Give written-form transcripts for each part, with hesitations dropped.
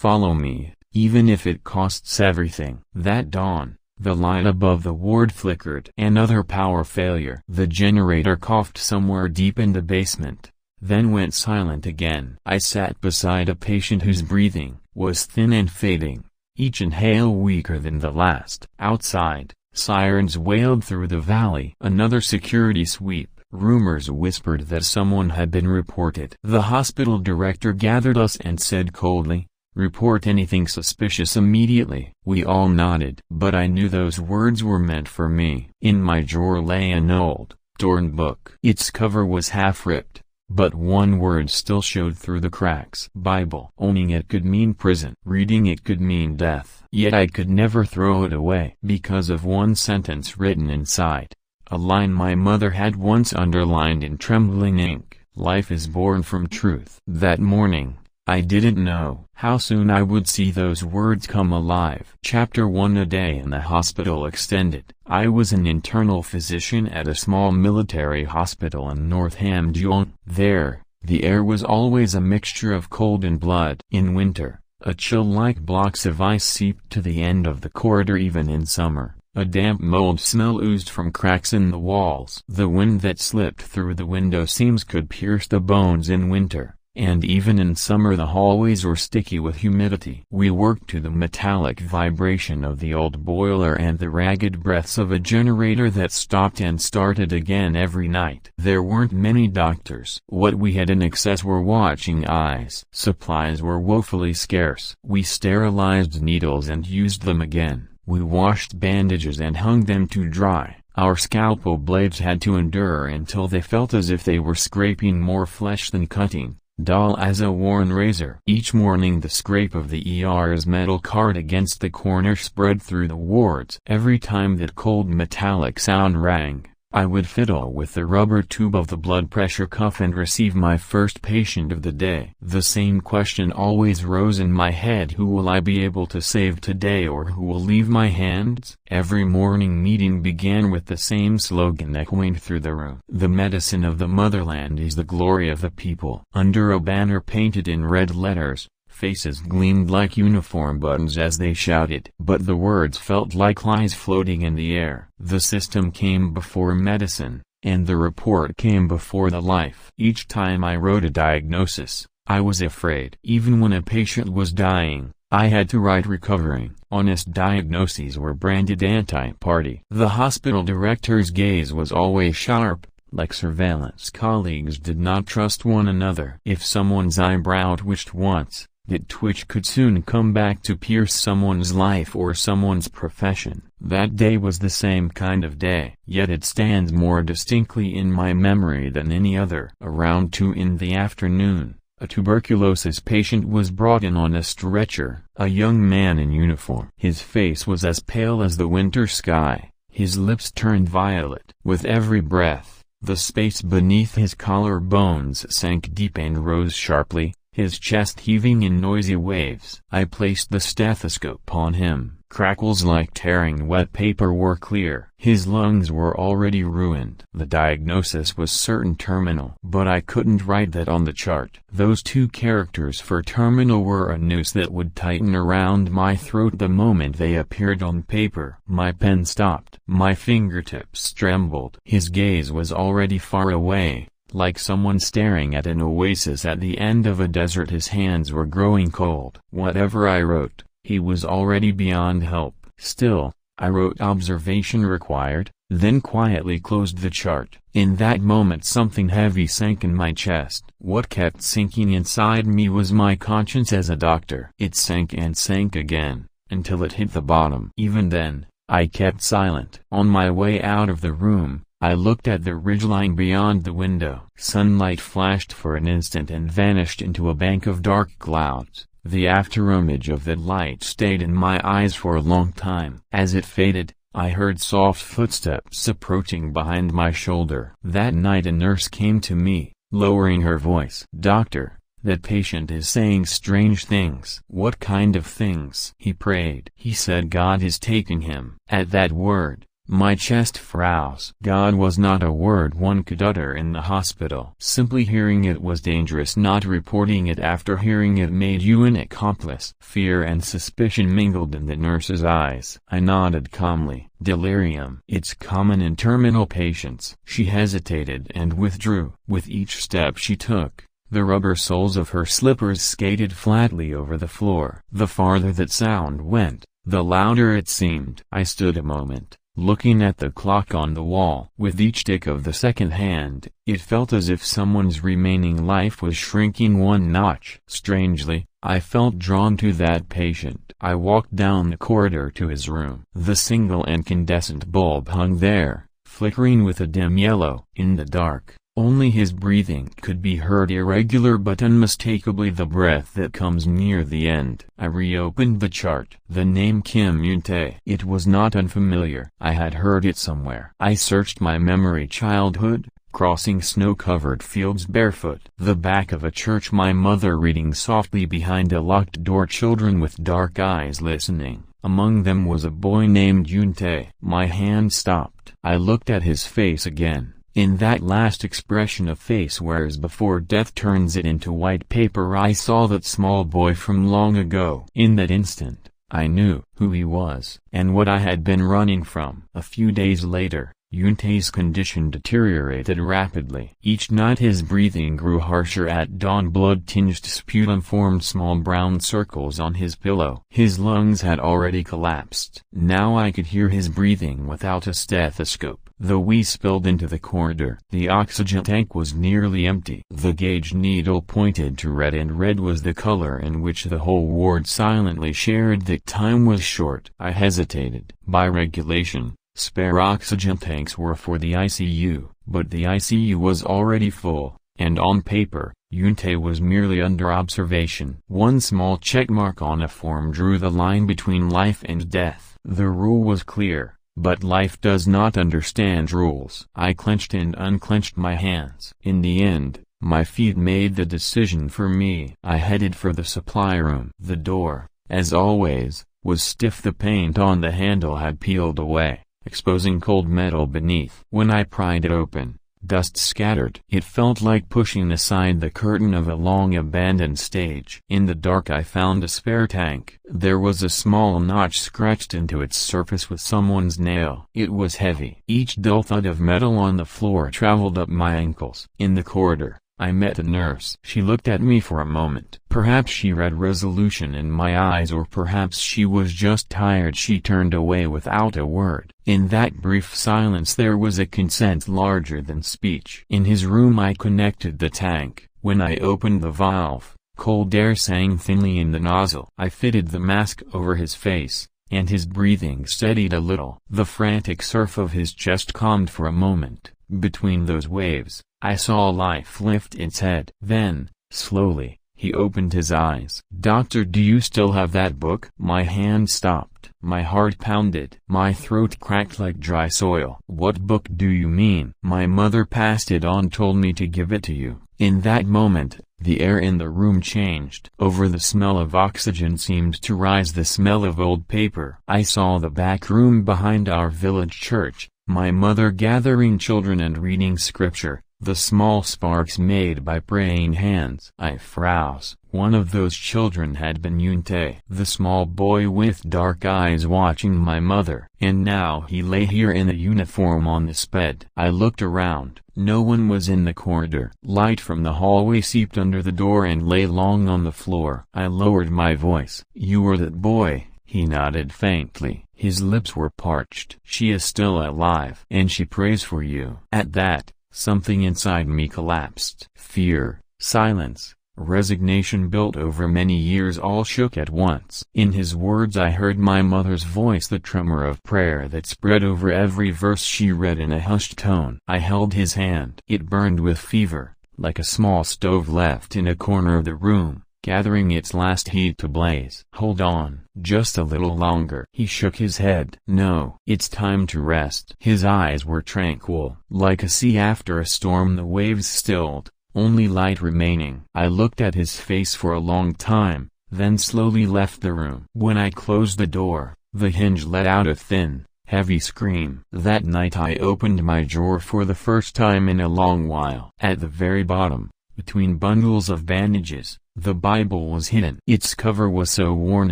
Follow me, even if it costs everything. That dawn, the light above the ward flickered. Another power failure. The generator coughed somewhere deep in the basement, then went silent again. I sat beside a patient whose breathing was thin and fading, each inhale weaker than the last. Outside, sirens wailed through the valley. Another security sweep. Rumors whispered that someone had been reported. The hospital director gathered us and said coldly, "Report anything suspicious immediately." We all nodded. But I knew those words were meant for me. In my drawer lay an old, torn book. Its cover was half ripped, but one word still showed through the cracks. Bible. Owning it could mean prison. Reading it could mean death. Yet I could never throw it away because of one sentence written inside. A line my mother had once underlined in trembling ink. Life is born from truth. That morning, I didn't know how soon I would see those words come alive. Chapter 1. A day in the hospital extended. I was an internal physician at a small military hospital in Northampton. There, the air was always a mixture of cold and blood. In winter, a chill like blocks of ice seeped to the end of the corridor. Even in summer, a damp mold smell oozed from cracks in the walls. The wind that slipped through the window seams could pierce the bones in winter, and even in summer the hallways were sticky with humidity. We worked to the metallic vibration of the old boiler and the ragged breaths of a generator that stopped and started again every night. There weren't many doctors. What we had in excess were watching eyes. Supplies were woefully scarce. We sterilized needles and used them again. We washed bandages and hung them to dry. Our scalpel blades had to endure until they felt as if they were scraping more flesh than cutting, dull as a worn razor. Each morning the scrape of the ER's metal card against the corner spread through the wards. Every time that cold metallic sound rang, I would fiddle with the rubber tube of the blood pressure cuff and receive my first patient of the day. The same question always rose in my head: who will I be able to save today, or who will leave my hands? Every morning meeting began with the same slogan echoing through the room: "The medicine of the motherland is the glory of the people." Under a banner painted in red letters, faces gleamed like uniform buttons as they shouted. But the words felt like lies floating in the air. The system came before medicine, and the report came before the life. Each time I wrote a diagnosis, I was afraid. Even when a patient was dying, I had to write recovering. Honest diagnoses were branded anti-party. The hospital director's gaze was always sharp. Like surveillance, colleagues did not trust one another. If someone's eyebrow twitched once, that twitch could soon come back to pierce someone's life or someone's profession. That day was the same kind of day, yet it stands more distinctly in my memory than any other. Around 2 in the afternoon, a tuberculosis patient was brought in on a stretcher. A young man in uniform. His face was as pale as the winter sky, his lips turned violet. With every breath, the space beneath his collarbones sank deep and rose sharply, his chest heaving in noisy waves. I placed the stethoscope on him. Crackles like tearing wet paper were clear. His lungs were already ruined. The diagnosis was certain terminal. But I couldn't write that on the chart. Those 2 characters for terminal were a noose that would tighten around my throat the moment they appeared on paper. My pen stopped. My fingertips trembled. His gaze was already far away, like someone staring at an oasis at the end of a desert. His hands were growing cold. Whatever I wrote, he was already beyond help. Still, I wrote observation required, then quietly closed the chart. In that moment something heavy sank in my chest. What kept sinking inside me was my conscience as a doctor. It sank and sank again, until it hit the bottom. Even then, I kept silent. On my way out of the room, I looked at the ridgeline beyond the window. Sunlight flashed for an instant and vanished into a bank of dark clouds. The afterimage of that light stayed in my eyes for a long time. As it faded, I heard soft footsteps approaching behind my shoulder. That night a nurse came to me, lowering her voice. "Doctor, that patient is saying strange things." "What kind of things?" "He prayed. He said God is taking him." At that word, My chest froze. God was not a word one could utter in the hospital. Simply hearing it was dangerous. Not reporting it after hearing it made you an accomplice. Fear and suspicion mingled in the nurse's eyes. I nodded calmly. Delirium. It's common in terminal patients. She hesitated and withdrew. With each step she took, the rubber soles of her slippers skated flatly over the floor. The farther that sound went, the louder it seemed. I stood a moment, looking at the clock on the wall. With each tick of the second hand, it felt as if someone's remaining life was shrinking one notch. Strangely, I felt drawn to that patient. I walked down the corridor to his room. The single incandescent bulb hung there, flickering with a dim yellow. In the dark, only his breathing could be heard, irregular but unmistakably the breath that comes near the end. I reopened the chart. The name Kim Yun-tae. It was not unfamiliar. I had heard it somewhere. I searched my memory. Childhood, crossing snow-covered fields barefoot. The back of a church. My mother reading softly behind a locked door. Children with dark eyes listening. Among them was a boy named Yun-tae. My hand stopped. I looked at his face again. In that last expression a face wears before death turns it into white paper, I saw that small boy from long ago. In that instant, I knew who he was and what I had been running from. A few days later, Yun-tae's condition deteriorated rapidly. Each night his breathing grew harsher. At dawn blood-tinged sputum formed small brown circles on his pillow. His lungs had already collapsed. Now I could hear his breathing without a stethoscope. The wee spilled into the corridor. The oxygen tank was nearly empty. The gauge needle pointed to red, and red was the color in which the whole ward silently shared that time was short. I hesitated. By regulation, spare oxygen tanks were for the ICU, but the ICU was already full, and on paper, Yun-tae was merely under observation. One small checkmark on a form drew the line between life and death. The rule was clear. But life does not understand rules. I clenched and unclenched my hands. In the end, my feet made the decision for me. I headed for the supply room. The door, as always, was stiff. The paint on the handle had peeled away, exposing cold metal beneath. When I pried it open, dust scattered. It felt like pushing aside the curtain of a long abandoned stage. In the dark I found a spare tank. There was a small notch scratched into its surface with someone's nail. It was heavy. Each dull thud of metal on the floor traveled up my ankles. In the corridor, I met a nurse. She looked at me for a moment. Perhaps she read resolution in my eyes, or perhaps she was just tired. She turned away without a word. In that brief silence there was a consent larger than speech. In his room I connected the tank. When I opened the valve, cold air sang thinly in the nozzle. I fitted the mask over his face, and his breathing steadied a little. The frantic surf of his chest calmed for a moment. Between those waves, I saw life lift its head. Then, slowly, he opened his eyes. "Doctor, do you still have that book?" My hand stopped. My heart pounded. My throat cracked like dry soil. "What book do you mean?" "My mother passed it on, told me to give it to you." In that moment, the air in the room changed. Over the smell of oxygen seemed to rise the smell of old paper. I saw the back room behind our village church, my mother gathering children and reading scripture, the small sparks made by praying hands. I froze. One of those children had been Yun-tae, the small boy with dark eyes watching my mother. And now he lay here in a uniform on this bed. I looked around. No one was in the corridor. Light from the hallway seeped under the door and lay long on the floor. I lowered my voice. "You were that boy." He nodded faintly. His lips were parched. "She is still alive, and she prays for you." At that, something inside me collapsed. Fear, silence, resignation built over many years all shook at once. In his words I heard my mother's voice, the tremor of prayer that spread over every verse she read in a hushed tone. I held his hand. It burned with fever, like a small stove left in a corner of the room, gathering its last heat to blaze. "Hold on, just a little longer." He shook his head. "No, it's time to rest." His eyes were tranquil. Like a sea after a storm, the waves stilled, only light remaining. I looked at his face for a long time, then slowly left the room. When I closed the door, the hinge let out a thin, heavy scream. That night I opened my drawer for the first time in a long while. At the very bottom, between bundles of bandages, the Bible was hidden. Its cover was so worn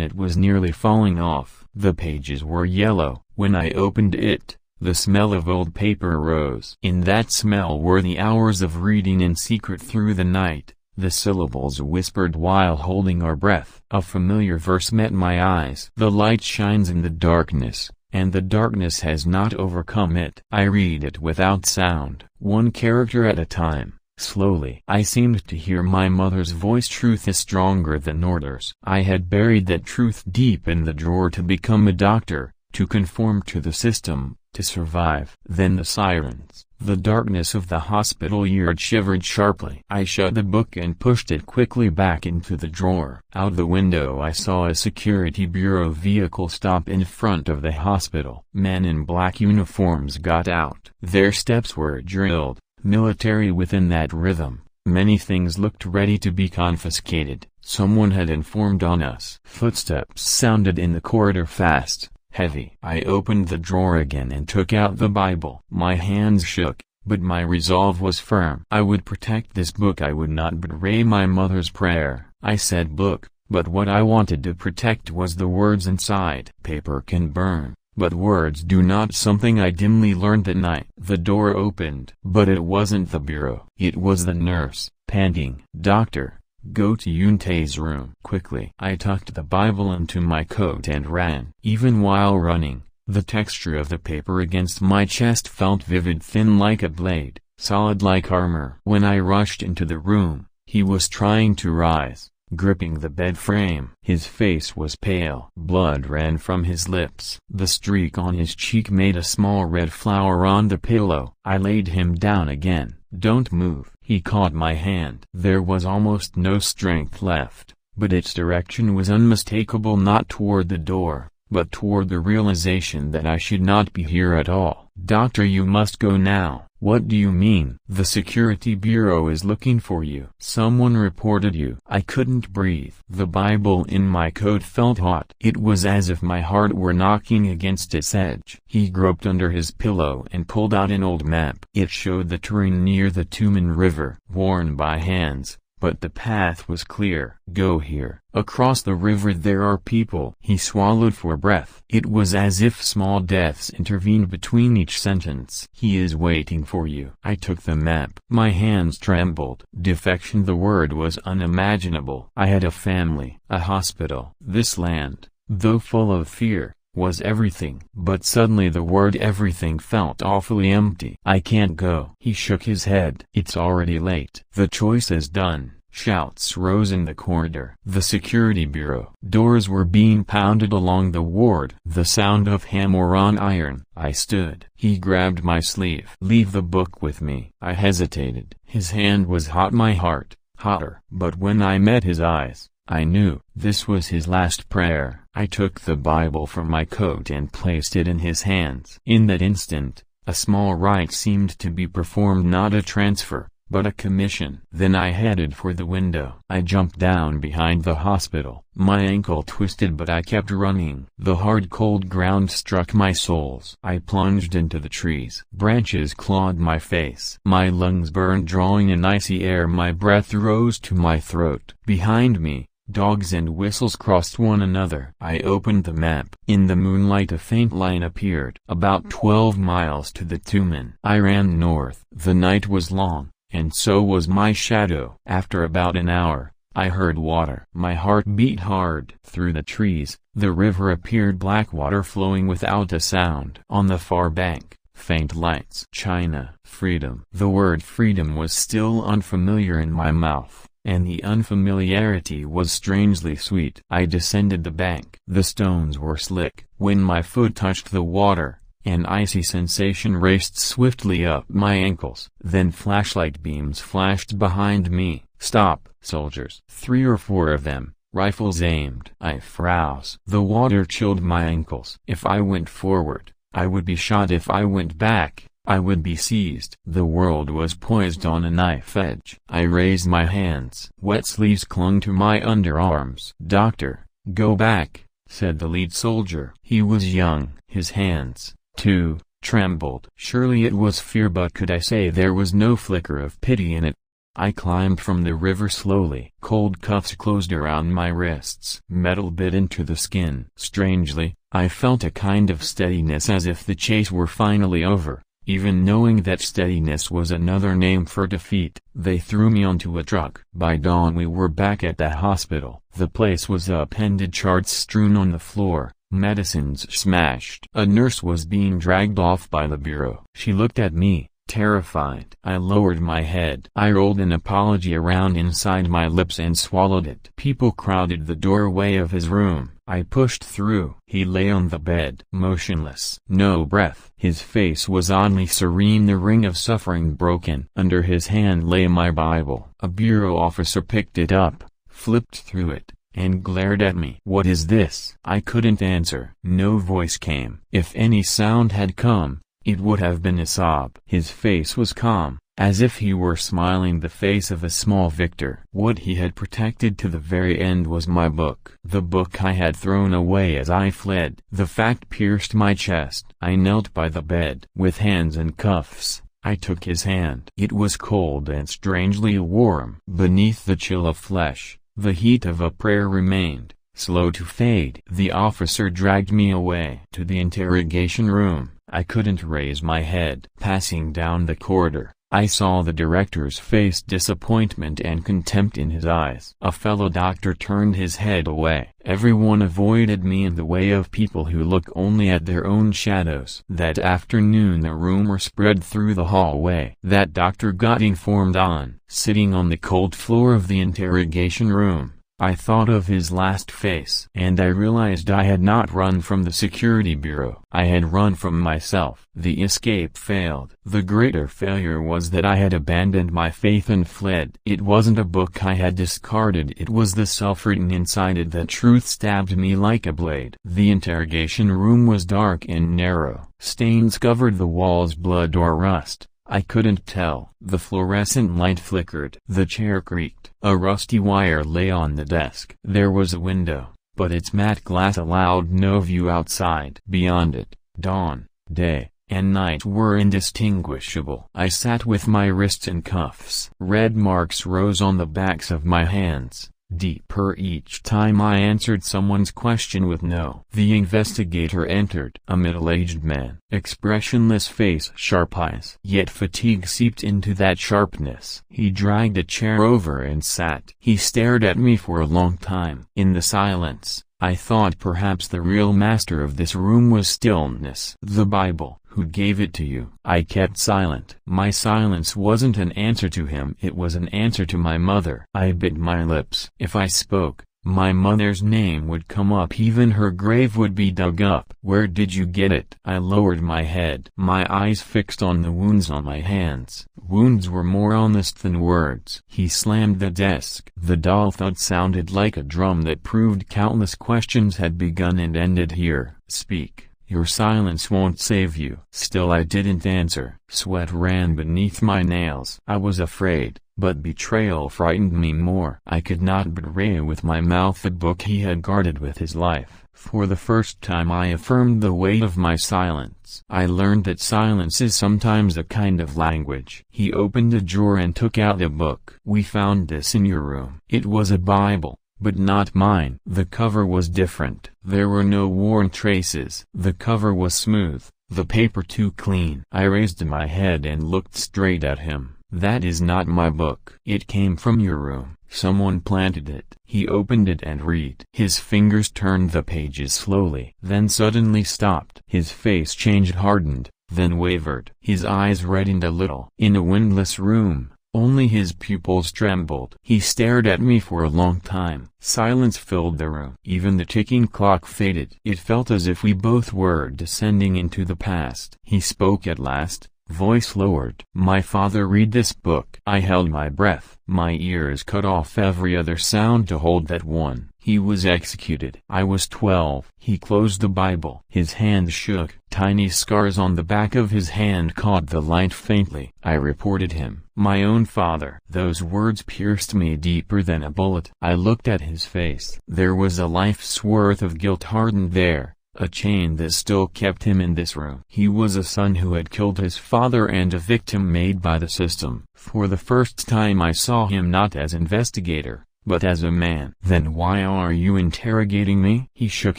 it was nearly falling off. The pages were yellow. When I opened it, the smell of old paper arose. In that smell were the hours of reading in secret through the night, the syllables whispered while holding our breath. A familiar verse met my eyes. The light shines in the darkness, and the darkness has not overcome it. I read it without sound, one character at a time. Slowly I seemed to hear my mother's voice. Truth is stronger than orders. I had buried that truth deep in the drawer to become a doctor, to conform to the system, to survive. Then the sirens, the darkness of the hospital yard shivered sharply. I shut the book and pushed it quickly back into the drawer. Out the window I saw a security bureau vehicle stop in front of the hospital. Men in black uniforms got out. Their steps were drilled, military within that rhythm. Many things looked ready to be confiscated. Someone had informed on us. Footsteps sounded in the corridor fast, heavy. I opened the drawer again and took out the Bible. My hands shook, but my resolve was firm. I would protect this book. I would not betray my mother's prayer. I said book, but what I wanted to protect was the words inside. Paper can burn, but words do not. Something I dimly learned that night. The door opened, but it wasn't the bureau. It was the nurse, panting. Doctor, go to Yunte's room. Quickly I tucked the Bible into my coat and ran. Even while running, the texture of the paper against my chest felt vivid, thin like a blade, solid like armor. When I rushed into the room, he was trying to rise, gripping the bed frame. His face was pale. Blood ran from his lips. The streak on his cheek made a small red flower on the pillow. I laid him down again. Don't move. He caught my hand. There was almost no strength left, but its direction was unmistakable, not toward the door, but toward the realization that I should not be here at all. Doctor, you must go now. What do you mean? The security bureau is looking for you. Someone reported you. I couldn't breathe. The Bible in my coat felt hot. It was as if my heart were knocking against its edge. He groped under his pillow and pulled out an old map. It showed the terrain near the Tumen River. Worn by hands, but the path was clear. Go here. Across the river there are people. He swallowed for breath. It was as if small deaths intervened between each sentence. He is waiting for you. I took the map. My hands trembled. Defection, the word was unimaginable. I had a family, a hospital. This land, though full of fear, was everything. But suddenly the word everything felt awfully empty. I can't go. He shook his head. It's already late. The choice is done. Shouts rose in the corridor. The security bureau. Doors were being pounded along the ward. The sound of hammer on iron. I stood. He grabbed my sleeve. Leave the book with me. I hesitated. His hand was hot, my heart, hotter. But when I met his eyes, I knew this was his last prayer. I took the Bible from my coat and placed it in his hands. In that instant, a small rite seemed to be performed, not a transfer, but a commission. Then I headed for the window. I jumped down behind the hospital. My ankle twisted, but I kept running. The hard cold ground struck my soles. I plunged into the trees. Branches clawed my face. My lungs burned, drawing in icy air. My breath rose to my throat. Behind me, dogs and whistles crossed one another. I opened the map. In the moonlight a faint line appeared. About 12 miles to the Tumen. I ran north. The night was long, and so was my shadow. After about an hour, I heard water. My heart beat hard. Through the trees, the river appeared, black water flowing without a sound. On the far bank, faint lights. China. Freedom. The word freedom was still unfamiliar in my mouth, and the unfamiliarity was strangely sweet. I descended the bank. The stones were slick. When my foot touched the water, an icy sensation raced swiftly up my ankles. Then flashlight beams flashed behind me. Stop, soldiers. 3 or 4 of them, rifles aimed. I froze. The water chilled my ankles. If I went forward, I would be shot. If I went back, I would be seized. The world was poised on a knife edge. I raised my hands. Wet sleeves clung to my underarms. Doctor, go back, said the lead soldier. He was young. His hands, too, trembled. Surely it was fear, but could I say there was no flicker of pity in it? I climbed from the river slowly. Cold cuffs closed around my wrists. Metal bit into the skin. Strangely, I felt a kind of steadiness, as if the chase were finally over, even knowing that steadiness was another name for defeat. They threw me onto a truck. By dawn we were back at the hospital. The place was upended, charts strewn on the floor, medicines smashed. A nurse was being dragged off by the bureau. She looked at me, terrified. I lowered my head. I rolled an apology around inside my lips and swallowed it. People crowded the doorway of his room. I pushed through. He lay on the bed, motionless, no breath. His face was oddly serene, the ring of suffering broken. Under his hand lay my Bible. A bureau officer picked it up, flipped through it, and glared at me. "What is this?" I couldn't answer. No voice came. If any sound had come, it would have been a sob. His face was calm, as if he were smiling, the face of a small victor. What he had protected to the very end was my book. The book I had thrown away as I fled. The fact pierced my chest. I knelt by the bed. With hands in cuffs, I took his hand. It was cold and strangely warm. Beneath the chill of flesh, the heat of a prayer remained, slow to fade. The officer dragged me away to the interrogation room. I couldn't raise my head. Passing down the corridor, I saw the director's face, disappointment and contempt in his eyes. A fellow doctor turned his head away. Everyone avoided me in the way of people who look only at their own shadows. That afternoon the rumor spread through the hallway that Dr. Gotting formed on. Sitting on the cold floor of the interrogation room, I thought of his last face, and I realized I had not run from the security bureau. I had run from myself. The escape failed. The greater failure was that I had abandoned my faith and fled. It wasn't a book I had discarded, it was the self written inside it that truth stabbed me like a blade. The interrogation room was dark and narrow. Stains covered the walls, blood or rust, I couldn't tell. The fluorescent light flickered. The chair creaked. A rusty wire lay on the desk. There was a window, but its matte glass allowed no view outside. Beyond it, dawn, day, and night were indistinguishable. I sat with my wrists in cuffs. Red marks rose on the backs of my hands, deeper each time I answered someone's question with no. The investigator entered. A middle-aged man. Expressionless face, sharp eyes. Yet fatigue seeped into that sharpness. He dragged a chair over and sat. He stared at me for a long time. In the silence, I thought perhaps the real master of this room was stillness. The Bible. Who gave it to you? I kept silent. My silence wasn't an answer to him, it was an answer to my mother. I bit my lips. If I spoke, my mother's name would come up, even her grave would be dug up. Where did you get it? I lowered my head. My eyes fixed on the wounds on my hands. Wounds were more honest than words. He slammed the desk. The dull thud sounded like a drum that proved countless questions had begun and ended here. Speak. Your silence won't save you. Still I didn't answer. Sweat ran beneath my nails. I was afraid, but betrayal frightened me more. I could not betray with my mouth the book he had guarded with his life. For the first time I affirmed the weight of my silence. I learned that silence is sometimes a kind of language. He opened a drawer and took out a book. We found this in your room. It was a Bible, but not mine. The cover was different. There were no worn traces. The cover was smooth, the paper too clean. I raised my head and looked straight at him. That is not my book. It came from your room. Someone planted it. He opened it and read. His fingers turned the pages slowly, then suddenly stopped. His face changed, hardened, then wavered. His eyes reddened a little. In a windless room, only his pupils trembled. He stared at me for a long time. Silence filled the room. Even the ticking clock faded. It felt as if we both were descending into the past. He spoke at last, voice lowered. My father, read this book. I held my breath. My ears cut off every other sound to hold that one. He was executed. I was 12. He closed the Bible. His hand shook. Tiny scars on the back of his hand caught the light faintly. I reported him. My own father. Those words pierced me deeper than a bullet. I looked at his face. There was a life's worth of guilt hardened there, a chain that still kept him in this room. He was a son who had killed his father and a victim made by the system. For the first time I saw him not as investigator, but as a man. "Then why are you interrogating me?" He shook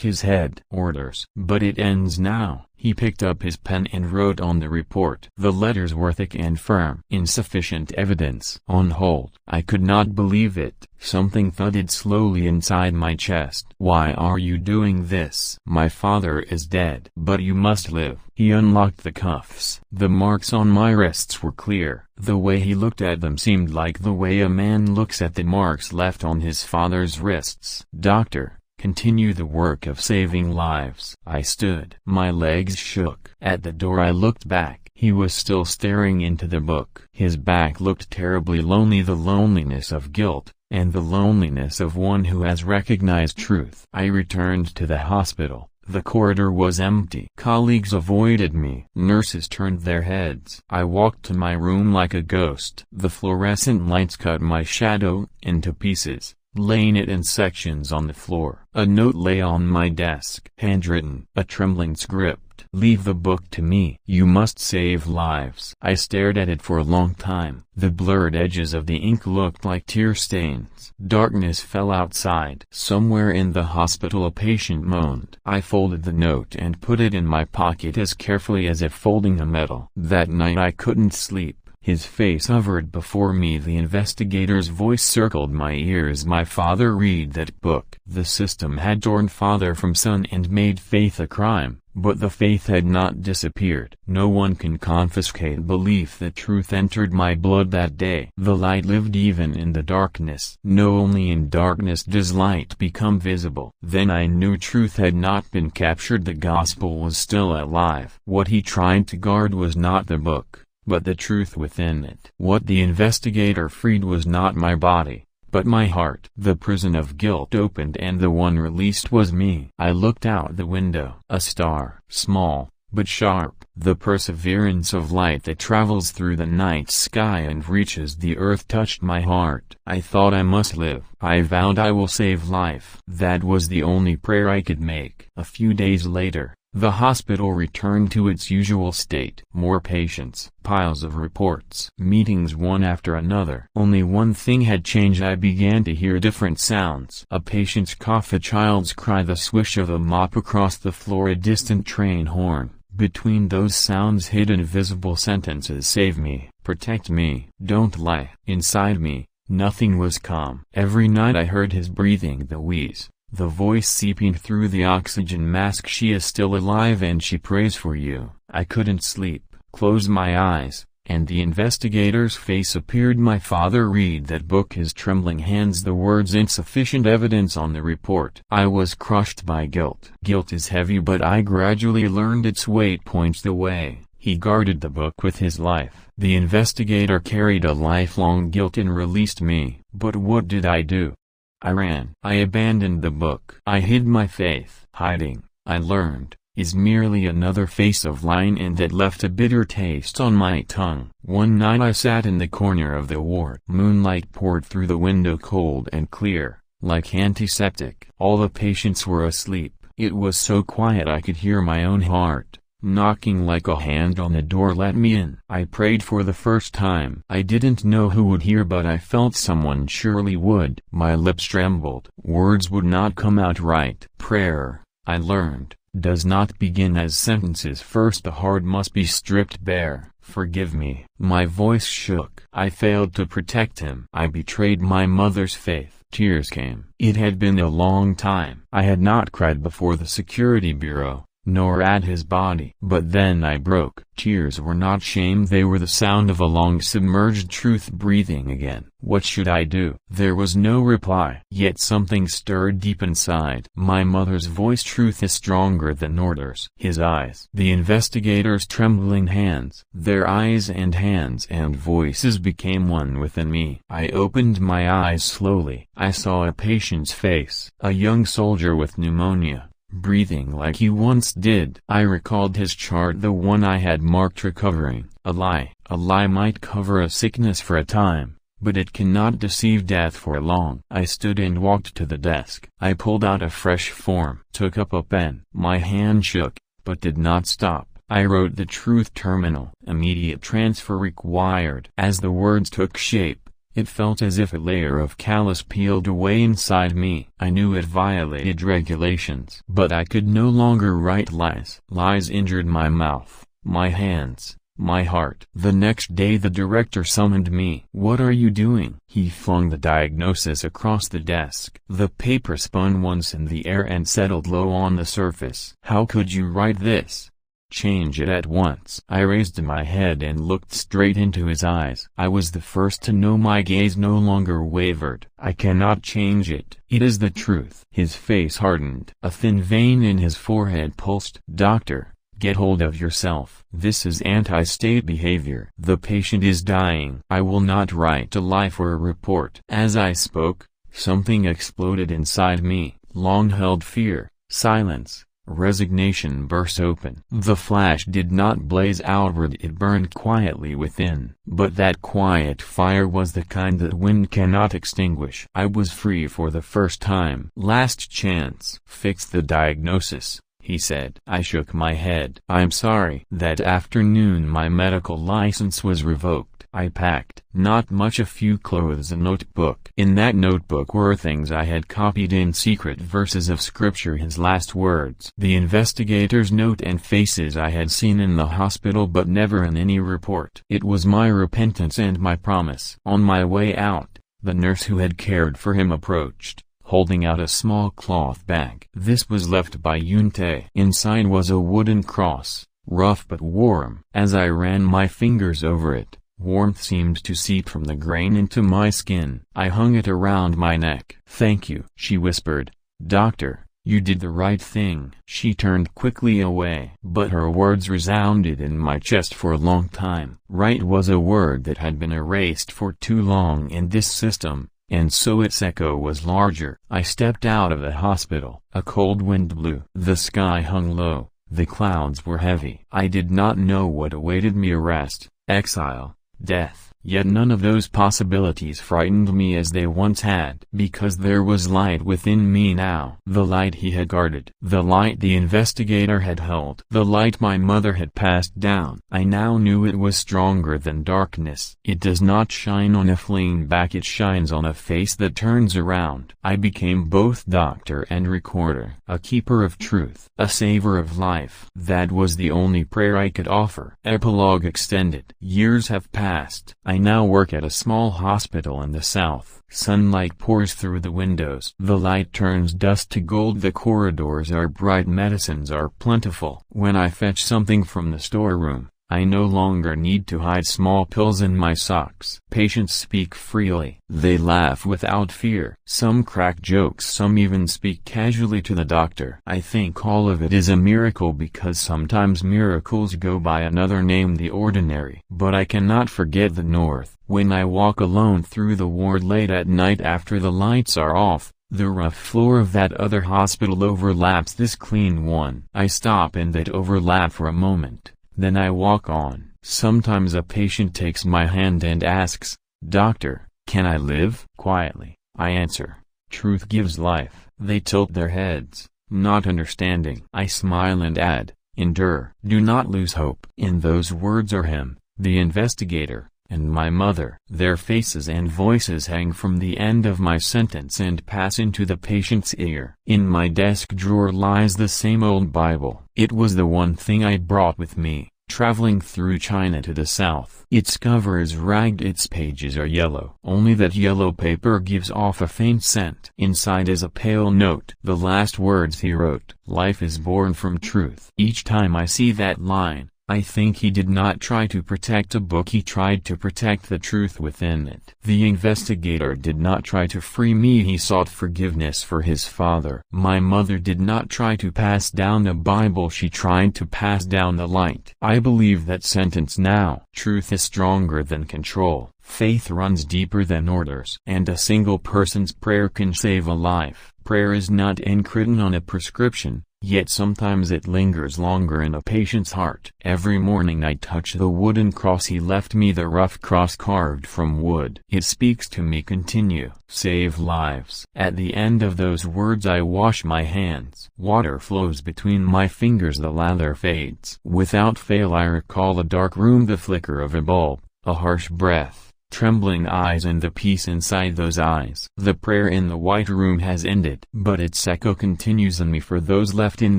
his head. "Orders." "But it ends now." He picked up his pen and wrote on the report. The letters were thick and firm. "Insufficient evidence." "On hold." I could not believe it. Something thudded slowly inside my chest. "Why are you doing this?" "My father is dead." "But you must live." He unlocked the cuffs. The marks on my wrists were clear. The way he looked at them seemed like the way a man looks at the marks left on his father's wrists. "Doctor, continue the work of saving lives." I stood. My legs shook. At the door I looked back. He was still staring into the book. His back looked terribly lonely, the loneliness of guilt, and the loneliness of one who has recognized truth. I returned to the hospital. The corridor was empty. Colleagues avoided me. Nurses turned their heads. I walked to my room like a ghost. The fluorescent lights cut my shadow into pieces, laying it in sections on the floor. A note lay on my desk. Handwritten. A trembling script. "Leave the book to me. You must save lives." I stared at it for a long time. The blurred edges of the ink looked like tear stains. Darkness fell outside. Somewhere in the hospital a patient moaned. I folded the note and put it in my pocket as carefully as if folding a medal. That night I couldn't sleep. His face hovered before me. The investigator's voice circled my ears. "My father, read that book." The system had torn father from son and made faith a crime, but the faith had not disappeared. No one can confiscate belief that truth entered my blood that day. The light lived even in the darkness. No, only in darkness does light become visible. Then I knew truth had not been captured. The gospel was still alive. What he tried to guard was not the book, but the truth within it. What the investigator freed was not my body, but my heart. The prison of guilt opened and the one released was me. I looked out the window. A star, small, but sharp. The perseverance of light that travels through the night sky and reaches the earth touched my heart. I thought I must live. I vowed I will save life. That was the only prayer I could make. A few days later, the hospital returned to its usual state. More patients, piles of reports, meetings one after another. Only one thing had changed. I began to hear different sounds. A patient's cough, a child's cry, the swish of a mop across the floor, a distant train horn. Between those sounds hid invisible sentences: "Save me, protect me, don't lie." Inside me, nothing was calm. Every night I heard his breathing, the wheeze, the voice seeping through the oxygen mask: "She is still alive and she prays for you." I couldn't sleep, closed my eyes, and the investigator's face appeared. "My father, read that book." His trembling hands, the words "insufficient evidence" on the report. I was crushed by guilt. Guilt is heavy, but I gradually learned its weight points the way. He guarded the book with his life. The investigator carried a lifelong guilt and released me. But what did I do? I ran. I abandoned the book. I hid my faith. Hiding, I learned, is merely another face of lying, and that left a bitter taste on my tongue. One night I sat in the corner of the ward. Moonlight poured through the window, cold and clear, like antiseptic. All the patients were asleep. It was so quiet I could hear my own heart knocking like a hand on the door. "Let me in." I prayed for the first time. I didn't know who would hear, but I felt someone surely would. My lips trembled. Words would not come out right. Prayer, I learned, does not begin as sentences. First the heart must be stripped bare. "Forgive me." My voice shook. I failed to protect him. I betrayed my mother's faith. Tears came. It had been a long time. I had not cried before the security bureau, nor at his body. But then I broke. Tears were not shame, they were the sound of a long-submerged truth breathing again. What should I do? There was no reply. Yet something stirred deep inside. My mother's voice: "Truth is stronger than orders." His eyes. The investigator's trembling hands. Their eyes and hands and voices became one within me. I opened my eyes slowly. I saw a patient's face. A young soldier with pneumonia, breathing like he once did. I recalled his chart, the one I had marked recovering. A lie might cover a sickness for a time, but it cannot deceive death for long. I stood and walked to the desk. I pulled out a fresh form, took up a pen. My hand shook, but did not stop. I wrote the truth terminal. Immediate transfer required. As the words took shape, it felt as if a layer of callus peeled away inside me. I knew it violated regulations. But I could no longer write lies. Lies injured my mouth, my hands, my heart. The next day the director summoned me. "What are you doing?" He flung the diagnosis across the desk. The paper spun once in the air and settled low on the surface. "How could you write this? Change it at once." I raised my head and looked straight into his eyes. I was the first to know my gaze no longer wavered. "I cannot change it. It is the truth." His face hardened. A thin vein in his forehead pulsed. "Doctor, get hold of yourself. This is anti-state behavior. The patient is dying." I will not write a lie for a report. As I spoke, something exploded inside me. Long-held fear, silence, resignation burst open. The flash did not blaze outward, it burned quietly within. But that quiet fire was the kind that wind cannot extinguish. I was free for the first time. "Last chance. Fix the diagnosis," he said. I shook my head. "I'm sorry." That afternoon my medical license was revoked. I packed, not much, a few clothes, a notebook. In that notebook were things I had copied in secret, verses of scripture, his last words, the investigator's note, and faces I had seen in the hospital but never in any report. It was my repentance and my promise. On my way out, the nurse who had cared for him approached, holding out a small cloth bag. This was left by Yunte. Inside was a wooden cross, rough but warm. As I ran my fingers over it, warmth seemed to seep from the grain into my skin. I hung it around my neck. "Thank you," she whispered. "Doctor, you did the right thing." She turned quickly away. But her words resounded in my chest for a long time. Right was a word that had been erased for too long in this system, and so its echo was larger. I stepped out of the hospital. A cold wind blew. The sky hung low. The clouds were heavy. I did not know what awaited me: arrest, exile, death. Yet none of those possibilities frightened me as they once had, because there was light within me now. The light he had guarded. The light the investigator had held. The light my mother had passed down. I now knew it was stronger than darkness. It does not shine on a fleeing back, it shines on a face that turns around. I became both doctor and recorder, a keeper of truth, a saver of life. That was the only prayer I could offer. Epilogue extended. Years have passed. I now work at a small hospital in the south. Sunlight pours through the windows. The light turns dust to gold. The corridors are bright. Medicines are plentiful. When I fetch something from the storeroom, I no longer need to hide small pills in my socks. Patients speak freely. They laugh without fear. Some crack jokes. Some even speak casually to the doctor. I think all of it is a miracle, because sometimes miracles go by another name, the ordinary. But I cannot forget the north. When I walk alone through the ward late at night after the lights are off, the rough floor of that other hospital overlaps this clean one. I stop in that overlap for a moment. Then I walk on. Sometimes a patient takes my hand and asks, "Doctor, can I live?" Quietly, I answer, "Truth gives life." They tilt their heads, not understanding. I smile and add, "Endure. Do not lose hope." In those words are him, the investigator, and my mother. Their faces and voices hang from the end of my sentence and pass into the patient's ear. In my desk drawer lies the same old Bible. It was the one thing I brought with me, traveling through China to the south. Its cover is ragged, its pages are yellow. Only that yellow paper gives off a faint scent. Inside is a pale note. The last words he wrote: "Life is born from truth." Each time I see that line, I think he did not try to protect a book, he tried to protect the truth within it. The investigator did not try to free me, he sought forgiveness for his father. My mother did not try to pass down a Bible, she tried to pass down the light. I believe that sentence now. Truth is stronger than control. Faith runs deeper than orders. And a single person's prayer can save a life. Prayer is not handwritten on a prescription. yet sometimes it lingers longer in a patient's heart. Every morning I touch the wooden cross he left me, the rough cross carved from wood. It speaks to me, continue, save lives. At the end of those words I wash my hands. Water flows between my fingers, the lather fades. Without fail I recall a dark room, the flicker of a bulb, a harsh breath, trembling eyes, and the peace inside those eyes. The prayer in the white room has ended, but its echo continues in me, for those left in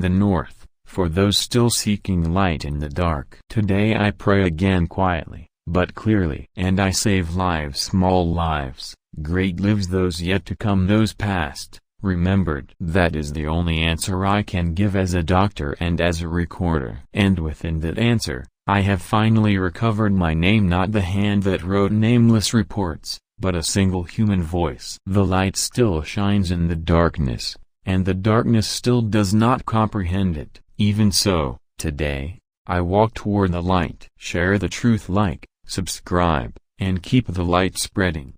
the north, for those still seeking light in the dark. Today I pray again, quietly, but clearly. And I save lives, small lives, great lives, those yet to come, those past, remembered. That is the only answer I can give as a doctor and as a recorder. And within that answer, I have finally recovered my name, not the hand that wrote nameless reports, but a single human voice. The light still shines in the darkness, and the darkness still does not comprehend it. Even so, today, I walk toward the light. Share the truth, like, subscribe, and keep the light spreading.